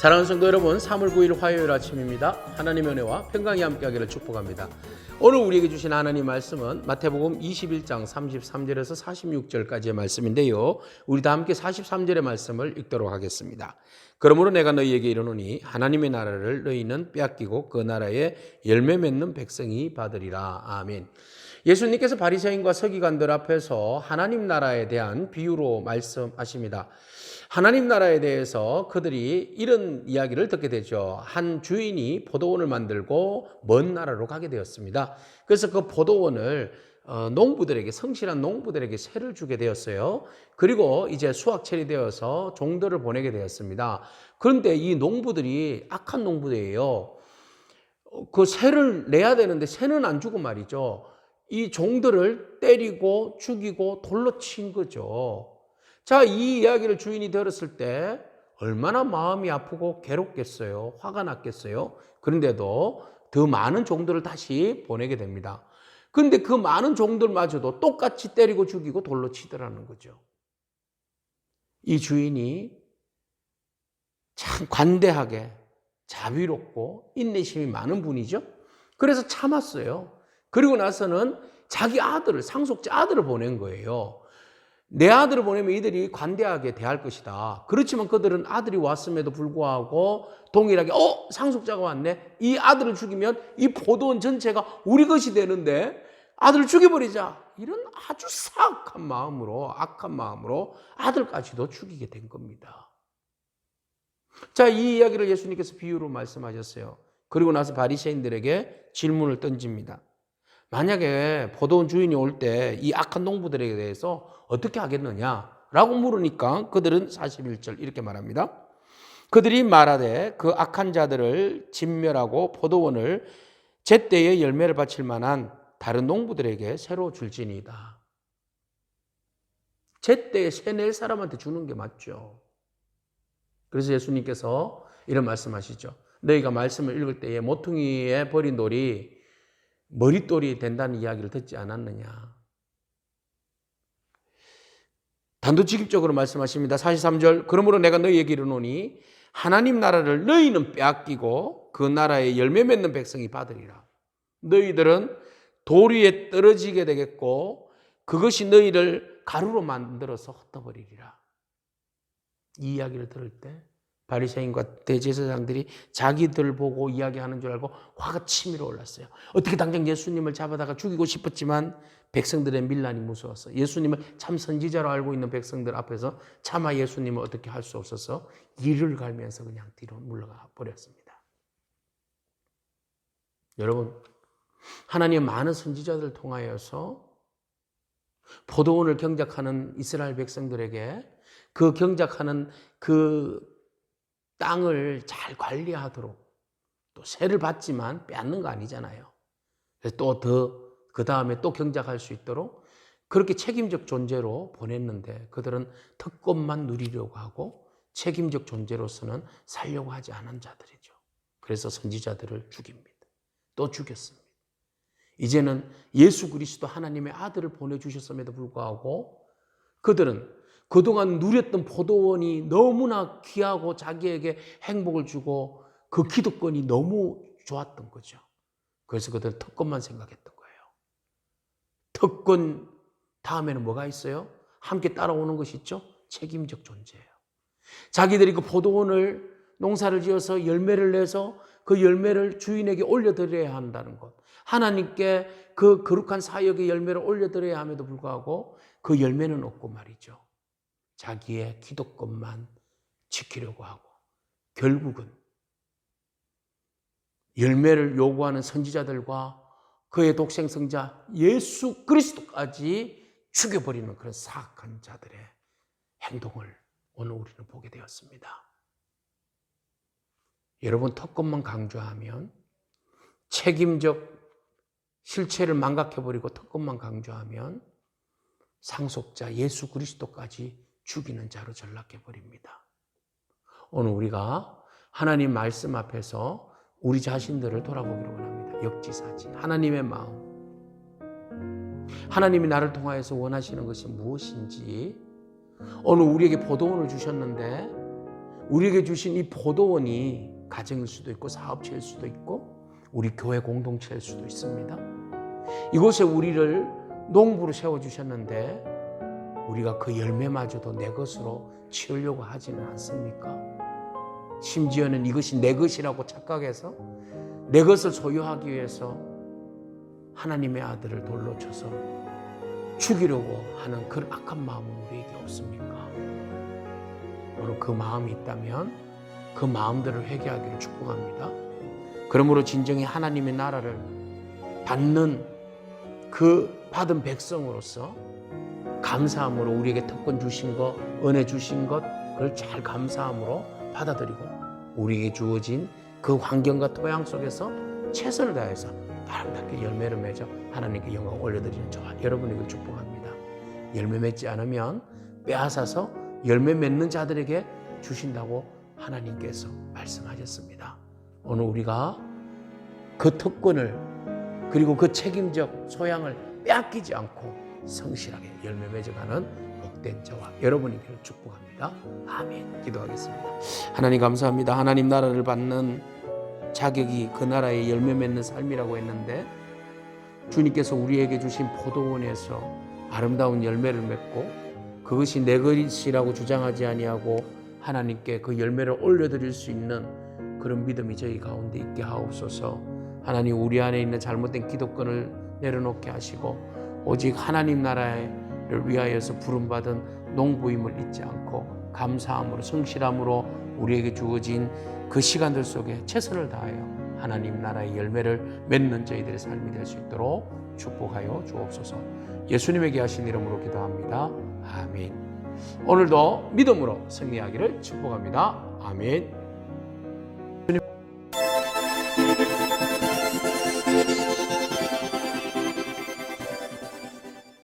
사랑하는 성도 여러분, 3월 9일 화요일 아침입니다. 하나님의 은혜와 평강이 함께하기를 축복합니다. 오늘 우리에게 주신 하나님 말씀은 마태복음 21장 33절에서 46절까지의 말씀인데요. 우리 다 함께 43절의 말씀을 읽도록 하겠습니다. 그러므로 내가 너희에게 이르노니 하나님의 나라를 너희는 빼앗기고 그 나라에 열매 맺는 백성이 받으리라. 아멘. 예수님께서 바리새인과 서기관들 앞에서 하나님 나라에 대한 비유로 말씀하십니다. 하나님 나라에 대해서 그들이 이런 이야기를 듣게 되죠. 한 주인이 포도원을 만들고 먼 나라로 가게 되었습니다. 그래서 그 포도원을 농부들에게, 성실한 농부들에게 세를 주게 되었어요. 그리고 이제 수확철이 되어서 종들을 보내게 되었습니다. 그런데 이 농부들이 악한 농부들이에요. 그 세를 내야 되는데 세는 안 주고 말이죠. 이 종들을 때리고 죽이고 돌로 친 거죠. 자, 이 이야기를 주인이 들었을 때 얼마나 마음이 아프고 괴롭겠어요. 화가 났겠어요. 그런데도 더 많은 종들을 다시 보내게 됩니다. 그런데 그 많은 종들마저도 똑같이 때리고 죽이고 돌로 치더라는 거죠. 이 주인이 참 관대하게 자비롭고 인내심이 많은 분이죠. 그래서 참았어요. 그리고 나서는 자기 아들을, 상속자 아들을 보낸 거예요. 내 아들을 보내면 이들이 관대하게 대할 것이다. 그렇지만 그들은 아들이 왔음에도 불구하고 동일하게 상속자가 왔네. 이 아들을 죽이면 이 포도원 전체가 우리 것이 되는데 아들을 죽여버리자. 이런 아주 사악한 마음으로, 악한 마음으로 아들까지도 죽이게 된 겁니다. 자, 이 이야기를 예수님께서 비유로 말씀하셨어요. 그리고 나서 바리새인들에게 질문을 던집니다. 만약에 포도원 주인이 올 때 이 악한 농부들에 대해서 어떻게 하겠느냐라고 물으니까 그들은 41절 이렇게 말합니다. 그들이 말하되 그 악한 자들을 진멸하고 포도원을 제때에 열매를 바칠 만한 다른 농부들에게 새로 줄지니이다. 제때에 새낼 사람한테 주는 게 맞죠. 그래서 예수님께서 이런 말씀하시죠. 너희가 말씀을 읽을 때에 모퉁이에 버린 돌이 머릿돌이 된다는 이야기를 듣지 않았느냐. 단도직입적으로 말씀하십니다. 43절 그러므로 내가 너희에게 이르노니 하나님 나라를 너희는 빼앗기고 그 나라에 열매 맺는 백성이 받으리라. 너희들은 돌 위에 떨어지게 되겠고 그것이 너희를 가루로 만들어서 흩어버리리라. 이 이야기를 들을 때 바리새인과 대제사장들이 자기들 보고 이야기하는 줄 알고 화가 치밀어 올랐어요. 어떻게 당장 예수님을 잡아다가 죽이고 싶었지만 백성들의 밀란이 무서웠어. 예수님을 참 선지자로 알고 있는 백성들 앞에서 차마 예수님을 어떻게 할 수 없어서 이를 갈면서 그냥 뒤로 물러가 버렸습니다. 여러분, 하나님의 많은 선지자들을 통하여서 포도원을 경작하는 이스라엘 백성들에게 그 경작하는 그 땅을 잘 관리하도록 또 세를 받지만 빼앗는 거 아니잖아요. 그래서 또 그 다음에 또 경작할 수 있도록 그렇게 책임적 존재로 보냈는데 그들은 특권만 누리려고 하고 책임적 존재로서는 살려고 하지 않은 자들이죠. 그래서 선지자들을 죽입니다. 또 죽였습니다. 이제는 예수 그리스도 하나님의 아들을 보내주셨음에도 불구하고 그들은 그동안 누렸던 포도원이 너무나 귀하고 자기에게 행복을 주고 그 기득권이 너무 좋았던 거죠. 그래서 그들은 특권만 생각했던 거예요. 특권 다음에는 뭐가 있어요? 함께 따라오는 것이 있죠? 책임적 존재예요. 자기들이 그 포도원을 농사를 지어서 열매를 내서 그 열매를 주인에게 올려드려야 한다는 것. 하나님께 그 거룩한 사역의 열매를 올려드려야 함에도 불구하고 그 열매는 없고 말이죠. 자기의 기득권만 지키려고 하고 결국은 열매를 요구하는 선지자들과 그의 독생성자 예수 그리스도까지 죽여버리는 그런 사악한 자들의 행동을 오늘 우리는 보게 되었습니다. 여러분, 특권만 강조하면 책임적 실체를 망각해버리고 특권만 강조하면 상속자 예수 그리스도까지 죽이는 자로 전락해버립니다. 오늘 우리가 하나님 말씀 앞에서 우리 자신들을 돌아보기를 원합니다. 역지사지. 하나님의 마음. 하나님이 나를 통하여서 원하시는 것이 무엇인지 오늘 우리에게 포도원을 주셨는데 우리에게 주신 이 포도원이 가정일 수도 있고 사업체일 수도 있고 우리 교회 공동체일 수도 있습니다. 이곳에 우리를 농부로 세워주셨는데 우리가 그 열매마저도 내 것으로 치우려고 하지는 않습니까? 심지어는 이것이 내 것이라고 착각해서 내 것을 소유하기 위해서 하나님의 아들을 돌로 쳐서 죽이려고 하는 그런 악한 마음은 우리에게 없습니까? 오늘 그 마음이 있다면 그 마음들을 회개하기를 축복합니다. 그러므로 진정히 하나님의 나라를 받는 그 받은 백성으로서 감사함으로 우리에게 특권 주신 것, 은혜 주신 것, 그걸 잘 감사함으로 받아들이고 우리에게 주어진 그 환경과 토양 속에서 최선을 다해서 아름답게 열매를 맺어 하나님께 영광 올려드리는 저와 여러분에게 축복합니다. 열매 맺지 않으면 빼앗아서 열매 맺는 자들에게 주신다고 하나님께서 말씀하셨습니다. 오늘 우리가 그 특권을 그리고 그 책임적 소양을 빼앗기지 않고 성실하게 열매 맺어가는 복된 저와 여러분에게 축복합니다. 아멘. 기도하겠습니다. 하나님 감사합니다. 하나님 나라를 받는 자격이 그 나라의 열매 맺는 삶이라고 했는데 주님께서 우리에게 주신 포도원에서 아름다운 열매를 맺고 그것이 내 것이라고 주장하지 아니하고 하나님께 그 열매를 올려드릴 수 있는 그런 믿음이 저희 가운데 있게 하옵소서. 하나님 우리 안에 있는 잘못된 기득권을 내려놓게 하시고 오직 하나님 나라를 위하여서 부름받은 농부임을 잊지 않고 감사함으로 성실함으로 우리에게 주어진 그 시간들 속에 최선을 다하여 하나님 나라의 열매를 맺는 저희들의 삶이 될 수 있도록 축복하여 주옵소서. 예수님에게 하신 이름으로 기도합니다. 아멘. 오늘도 믿음으로 승리하기를 축복합니다. 아멘.